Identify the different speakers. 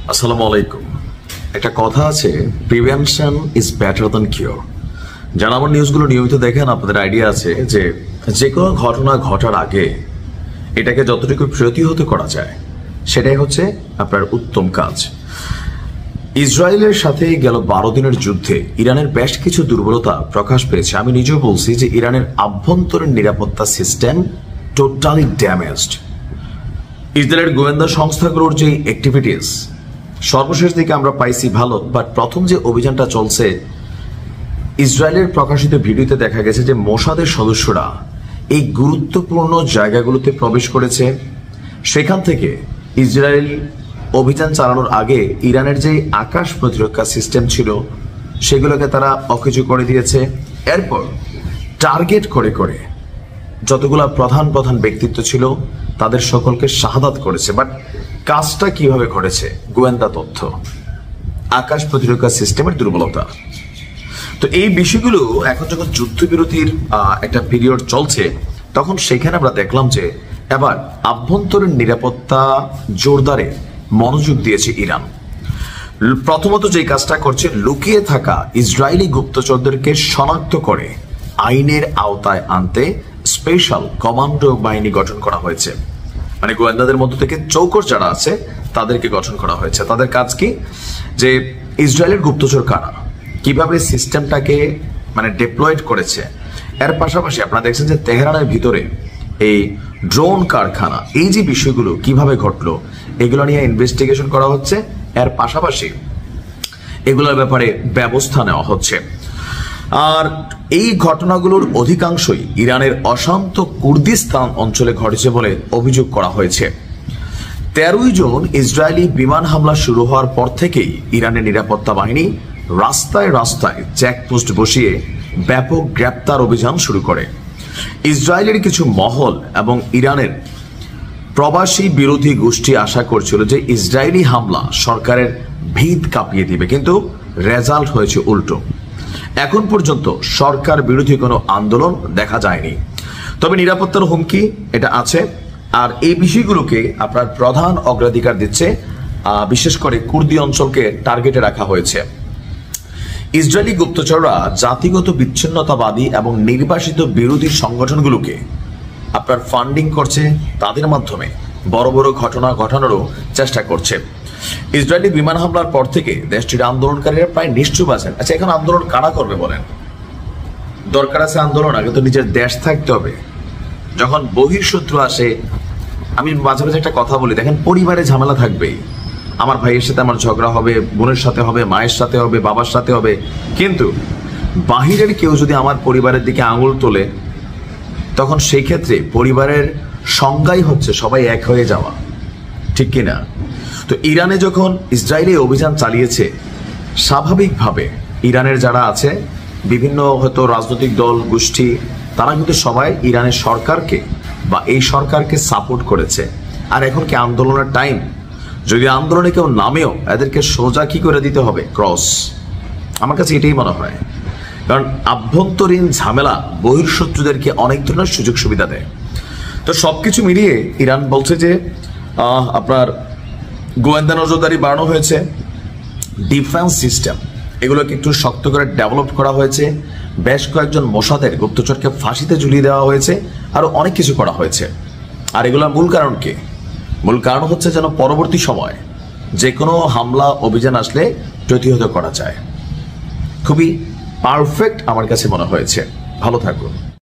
Speaker 1: আসসালামু আলাইকুম। একটা কথা আছে, prevention is better than cure. যারা আমার নিউজগুলো নিয়মিত দেখেন আপনাদের আইডিয়া আছে যে কোনো ঘটনা ঘটার আগে এটাকে যতটুকু প্রতিহত করা যায় সেটাই হচ্ছে আপনার উত্তম কাজ। ইসরায়েলের সাথে গেল 12 দিনের যুদ্ধে ইরানের বেশ কিছু দুর্বলতা প্রকাশ পেয়েছে। আমি নিজেও বলছি যে ইরানের আভ্যন্তরীণ নিরাপত্তা সিস্টেম টোটালি ড্যামেজড। ইসরায়েলের গোয়েন্দা সংস্থাগুলোর যে অ্যাক্টিভিটিস সর্বশেষ দিকে আমরা পাইছি ভালো, বাট প্রথম যে অভিযানটা চলছে ইসরায়েলের প্রকাশিত ভিডিওতে দেখা গেছে যে মোসাদের সদস্যরা এই গুরুত্বপূর্ণ জায়গাগুলোতে প্রবেশ করেছে। সেখান থেকে ইসরায়েল অভিযান চালানোর আগে ইরানের যে আকাশ প্রতিরক্ষা সিস্টেম ছিল সেগুলোকে তারা অকেজো করে দিয়েছে। এরপর টার্গেট করে করে যতগুলা প্রধান প্রধান ব্যক্তিত্ব ছিল তাদের সকলকে শাহাদাত করেছে। বাট কাজটা কিভাবে ঘটেছে? গোয়েন্দা তথ্য, আকাশ প্রতিরক্ষা সিস্টেমের দুর্বলতা। তো এই বিষয়গুলো এখন যখন যুদ্ধবিরতির একটা পিরিয়ড চলছে তখন সেখানে আমরা দেখলাম যে এবার আভ্যন্তরীণ নিরাপত্তা জোরদারে মনোযোগ দিয়েছে ইরান। প্রথমত যে কাজটা করছে, লুকিয়ে থাকা ইসরায়েলি গুপ্তচরদেরকে শনাক্ত করে আইনের আওতায় আনতে স্পেশাল কমান্ডো বাহিনী গঠন করা হয়েছে। মানে গোয়েন্দাদের মধ্য থেকে চৌকস যারা আছে তাদেরকে গঠন করা হয়েছে। তাদের কাজ কি? যে ইসরায়েলের গুপ্তচর কারা, কিভাবে সিস্টেমটাকে মানে ডিপ্লয়েড করেছে। এর পাশাপাশি আপনারা দেখছেন যে তেহরানের ভিতরে এই ড্রোন কারখানা, এই যে বিষয়গুলো কিভাবে ঘটলো এগুলো নিয়ে ইনভেস্টিগেশন করা হচ্ছে। এর পাশাপাশি এগুলোর ব্যাপারে ব্যবস্থা নেওয়া হচ্ছে। আর এই ঘটনাগুলোর অধিকাংশই ইরানের অশান্ত কুর্দিস্তান অঞ্চলে ঘটেছে বলে অভিযোগ করা হয়েছে। 13 জুন ইসরায়েলি বিমান হামলা শুরু হওয়ার পর থেকেই ইরানের নিরাপত্তা বাহিনী রাস্তায় রাস্তায় চেকপোস্ট বসিয়ে ব্যাপক গ্রেপ্তার অভিযান শুরু করে। ইসরায়েলের কিছু মহল এবং ইরানের প্রবাসী বিরোধী গোষ্ঠী আশা করছিল যে ইসরায়েলি হামলা সরকারের ভিত কাঁপিয়ে দিবে, কিন্তু রেজাল্ট হয়েছে উল্টো। এখন পর্যন্ত সরকার বিরোধী কোনো আন্দোলন দেখা যায়নি, তবে নিরাপত্তার হুমকি এটা আছে। আর এই বিষয়গুলোকে আপনার প্রধান অগ্রাধিকার দিচ্ছে, বিশেষ করে কুর্দি অঞ্চলকে টার্গেটে রাখা হয়েছে। ইসরায়েলি গুপ্তচররা জাতিগত বিচ্ছিন্নতাবাদী এবং নির্বাসিত বিরোধী সংগঠনগুলোকে আপনার ফান্ডিং করছে, তাদের মাধ্যমে বড় বড় ঘটনা ঘটানোরও চেষ্টা করছে। ইসরায়েলি বিমান হামলার পর থেকে দেশটির আন্দোলনকারীরা প্রায় নিশ্চুপ আছেন। আচ্ছা, এখন আন্দোলন কারা করবে বলেন? দরকার আছে আন্দোলন, আগে তো নিজের দেশ থাকতে হবে। যখন বহিঃশত্রু আসে, আমি মাঝে মাঝে একটা কথা বলি, দেখেন পরিবারে ঝামেলা থাকবেই। আমার ভাইয়ের সাথে আমার ঝগড়া হবে, বোনের সাথে হবে, মায়ের সাথে হবে, বাবার সাথে হবে, কিন্তু বাহিরের কেউ যদি আমার পরিবারের দিকে আঙুল তোলে তখন সেই ক্ষেত্রে পরিবারের সংজ্ঞাই হচ্ছে সবাই এক হয়ে যাওয়া, ঠিক কিনা? তো ইরানে যখন ইসরায়েলি অভিযান চালিয়েছে, স্বাভাবিকভাবে ইরানের যারা আছে বিভিন্ন হয়তো রাজনৈতিক দল গোষ্ঠী, তারা কিন্তু সবাই ইরানের সরকারকে বা এই সরকারকে সাপোর্ট করেছে। আর এখন কি আন্দোলনের টাইম? যদি আন্দোলনে কেউ নামেও এদেরকে সোজা কি করে দিতে হবে? ক্রস। আমার কাছে এটাই মনে হয়, কারণ আভ্যন্তরীণ ঝামেলা বহিঃশত্রুদেরকে অনেক ধরনের সুযোগ সুবিধা দেয়। তো সবকিছু মিলিয়ে ইরান বলছে যে আপনার গোয়েন্দা নজরদারি বাড়ানো হয়েছে, ডিফেন্স সিস্টেম এগুলোকে একটু শক্ত করে ডেভেলপ করা হয়েছে, বেশ কয়েকজন মোসাদের গুপ্তচরকে ফাঁসিতে ঝুলিয়ে দেওয়া হয়েছে, আরো অনেক কিছু করা হয়েছে। আর এগুলোর মূল কারণ কি? মূল কারণ হচ্ছে যেন পরবর্তী সময় যে কোনো হামলা অভিযান আসলে প্রতিহত করা যায়। খুবই পারফেক্ট আমার কাছে মনে হয়েছে। ভালো থাকুন।